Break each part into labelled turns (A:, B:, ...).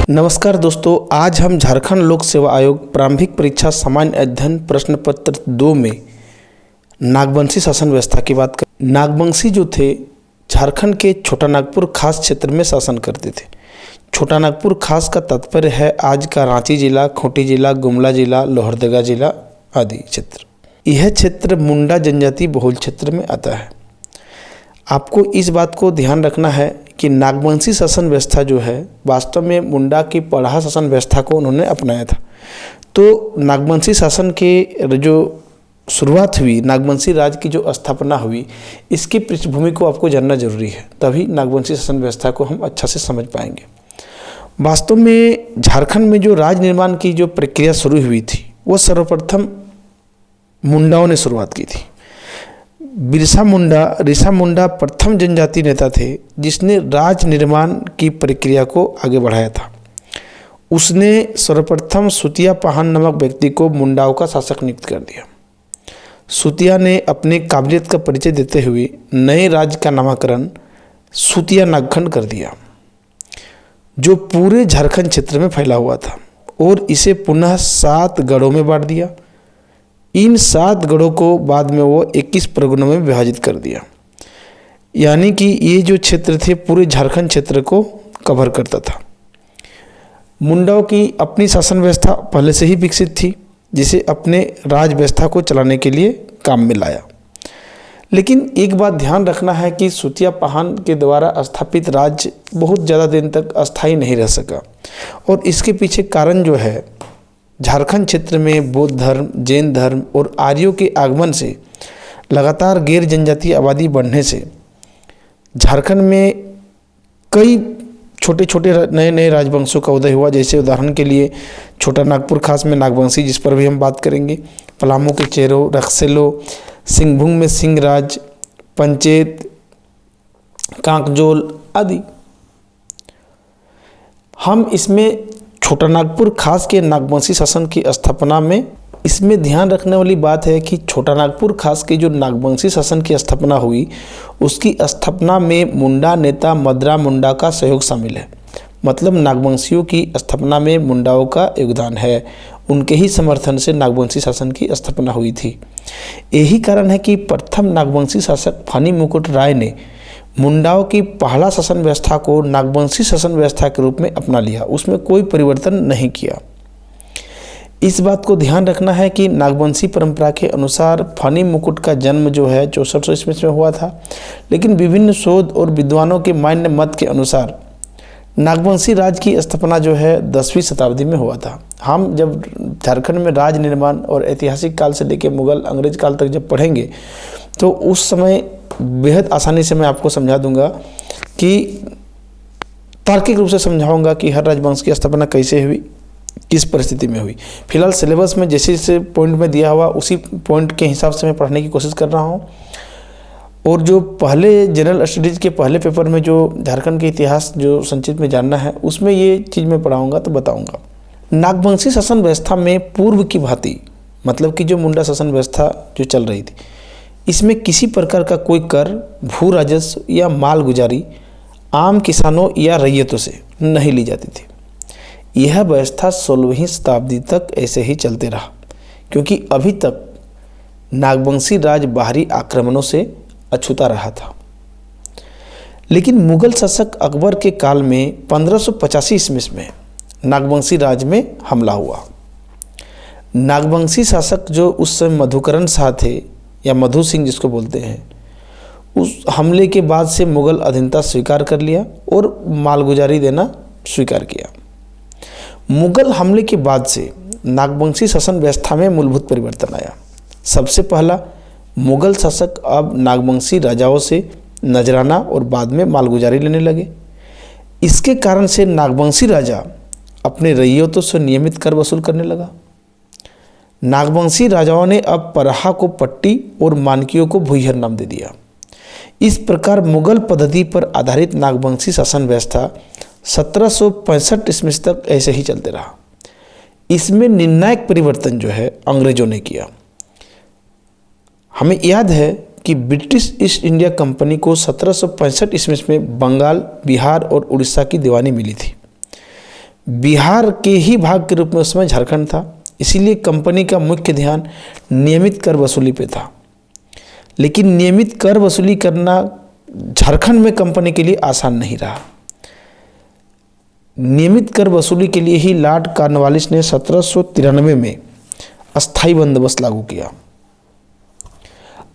A: नमस्कार दोस्तों, आज हम झारखंड लोक सेवा आयोग प्रारंभिक परीक्षा सामान्य अध्ययन प्रश्न पत्र 2 में नागवंशी शासन व्यवस्था की बात करें। नागवंशी जो थे झारखंड के छोटा नागपुर खास क्षेत्र में शासन करते थे। छोटा नागपुर खास का तात्पर्य है आज का रांची जिला, खूंटी जिला, गुमला जिला, लोहरदगा जिला आदि क्षेत्र। यह क्षेत्र मुंडा जनजाति बहुल क्षेत्र में आता है। आपको इस बात को ध्यान रखना है कि नागवंशी शासन व्यवस्था जो है वास्तव में मुंडा की पढ़ा शासन व्यवस्था को उन्होंने अपनाया था। तो नागवंशी शासन के जो शुरुआत हुई, नागवंशी राज की जो स्थापना हुई, इसकी पृष्ठभूमि को आपको जानना जरूरी है, तभी नागवंशी शासन व्यवस्था को हम अच्छा से समझ पाएंगे। वास्तव में झारखंड में जो राज निर्माण की जो प्रक्रिया शुरू हुई थी वो सर्वप्रथम मुंडाओं ने शुरुआत की थी। ऋषा मुंडा प्रथम जनजाति नेता थे जिसने राज निर्माण की प्रक्रिया को आगे बढ़ाया था। उसने सर्वप्रथम सुतिया पाहन नामक व्यक्ति को मुंडाओं का शासक नियुक्त कर दिया। सुतिया ने अपने काबिलियत का परिचय देते हुए नए राज्य का नामकरण सुतिया नागखंड कर दिया, जो पूरे झारखंड क्षेत्र में फैला हुआ था, और इसे पुनः 7 गढ़ों में बांट दिया। इन 7 गढ़ों को बाद में वो 21 परगनों में विभाजित कर दिया, यानी कि ये जो क्षेत्र थे पूरे झारखंड क्षेत्र को कवर करता था। मुंडाओं की अपनी शासन व्यवस्था पहले से ही विकसित थी, जिसे अपने राज व्यवस्था को चलाने के लिए काम में लाया। लेकिन एक बात ध्यान रखना है कि सुतिया पाहन के द्वारा स्थापित राज्य बहुत ज़्यादा दिन तक अस्थायी नहीं रह सका, और इसके पीछे कारण जो है झारखंड क्षेत्र में बौद्ध धर्म, जैन धर्म और आर्यों के आगमन से लगातार गैर जनजातीय आबादी बढ़ने से झारखंड में कई छोटे छोटे नए नए राजवंशों का उदय हुआ। जैसे उदाहरण के लिए छोटा नागपुर खास में नागवंशी, जिस पर भी हम बात करेंगे, पलामू के चेरो, रक्सेलो, सिंहभूम में सिंहराज, पंचेत, कांकजोल आदि। हम इसमें छोटा नागपुर खास के नागवंशी शासन की स्थापना में इसमें ध्यान रखने वाली बात है कि छोटा नागपुर खास के जो नागवंशी शासन की स्थापना हुई, उसकी स्थापना में मुंडा नेता मदरा मुंडा का सहयोग शामिल है। मतलब नागवंशियों की स्थापना में मुंडाओं का योगदान है, उनके ही समर्थन से नागवंशी शासन की स्थापना हुई थी। यही कारण है कि प्रथम नागवंशी शासक फनी मुकुट राय ने मुंडाओं की पहला शासन व्यवस्था को नागवंशी शासन व्यवस्था के रूप में अपना लिया, उसमें कोई परिवर्तन नहीं किया। इस बात को ध्यान रखना है कि नागवंशी परंपरा के अनुसार फनी मुकुट का जन्म जो है 6400 ईस्वी में हुआ था, लेकिन विभिन्न शोध और विद्वानों के मान्य मत के अनुसार नागवंशी राज की स्थापना जो है 10वीं शताब्दी में हुआ था। हम जब झारखंड में राज निर्माण और ऐतिहासिक काल से लेकर मुगल अंग्रेज काल तक जब पढ़ेंगे तो उस समय बेहद आसानी से मैं आपको समझा दूंगा कि तार्किक रूप से समझाऊंगा कि हर राजवंश की स्थापना कैसे हुई, किस परिस्थिति में हुई। फिलहाल सिलेबस में जैसे जैसे पॉइंट में दिया हुआ उसी पॉइंट के हिसाब से मैं पढ़ने की कोशिश कर रहा हूँ। और जो पहले जनरल स्टडीज़ के पहले पेपर में जो झारखंड के इतिहास जो संचित में जानना है, उसमें ये चीज़ मैं पढ़ाऊँगा तो बताऊँगा। नागवंशी शासन व्यवस्था में पूर्व की भांति, मतलब कि जो मुंडा शासन व्यवस्था जो चल रही थी, इसमें किसी प्रकार का कोई कर, भू राजस्व या माल गुजारी आम किसानों या रैयतों से नहीं ली जाती थी। यह व्यवस्था 16वीं शताब्दी तक ऐसे ही चलते रहा, क्योंकि अभी तक नागवंशी राज बाहरी आक्रमणों से अछूता रहा था। लेकिन मुगल शासक अकबर के काल में 1585 ईस्वी में नागवंशी राज में हमला हुआ। नागवंशी शासक जो उस समय मधुकरण शाह थे या मधु सिंह जिसको बोलते हैं, उस हमले के बाद से मुगल अधीनता स्वीकार कर लिया और मालगुजारी देना स्वीकार किया। मुगल हमले के बाद से नागवंशी शासन व्यवस्था में मूलभूत परिवर्तन आया। सबसे पहला, मुगल शासक अब नागवंशी राजाओं से नजराना और बाद में मालगुजारी लेने लगे। इसके कारण से नागवंशी राजा अपने रैयतों से नियमित कर वसूल करने लगा। नागवंशी राजाओं ने अब परहा को पट्टी और मानकियों को भुईहर नाम दे दिया। इस प्रकार मुगल पद्धति पर आधारित नागवंशी शासन व्यवस्था 1765 ईस्वी तक ऐसे ही चलते रहा। इसमें निर्णायक परिवर्तन जो है अंग्रेजों ने किया। हमें याद है कि ब्रिटिश ईस्ट इंडिया कंपनी को 1765 ईस्वी में बंगाल, बिहार और उड़ीसा की दीवानी मिली थी। बिहार के ही भाग के रूप में उस समय झारखंड था, इसीलिए कंपनी का मुख्य ध्यान नियमित कर वसूली पे था। लेकिन नियमित कर वसूली करना झारखंड में कंपनी के लिए आसान नहीं रहा। नियमित कर वसूली के लिए ही लॉर्ड कॉर्नवालिस ने 1793 में अस्थाई बंदोबस्त लागू किया।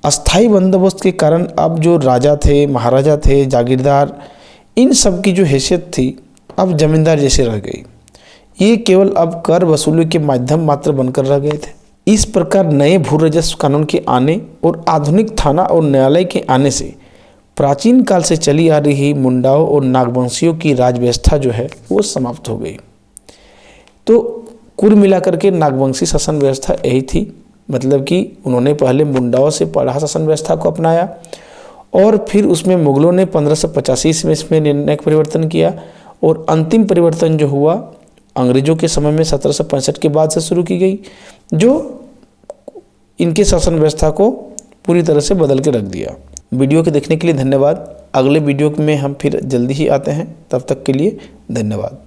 A: अस्थाई बंदोबस्त के कारण अब जो राजा थे, महाराजा थे, जागीरदार, इन सब की जो हैसियत थी अब जमींदार जैसे रह गई। ये केवल अब कर वसूली के माध्यम मात्र बनकर रह गए थे। इस प्रकार नए भू राजस्व कानून के आने और आधुनिक थाना और न्यायालय के आने से प्राचीन काल से चली आ रही मुंडाओं और नागवंशियों की राज व्यवस्था जो है वो समाप्त हो गई। तो कुल मिलाकर के नागवंशी शासन व्यवस्था यही थी, मतलब कि उन्होंने पहले मुंडाओं से पराहा शासन व्यवस्था को अपनाया और फिर उसमें मुगलों ने 1585 में इसमें निर्णायक परिवर्तन किया और अंतिम परिवर्तन जो हुआ अंग्रेजों के समय में 1765 के बाद से शुरू की गई, जो इनके शासन व्यवस्था को पूरी तरह से बदल के रख दिया। वीडियो के देखने के लिए धन्यवाद। अगले वीडियो में हम फिर जल्दी ही आते हैं, तब तक के लिए धन्यवाद।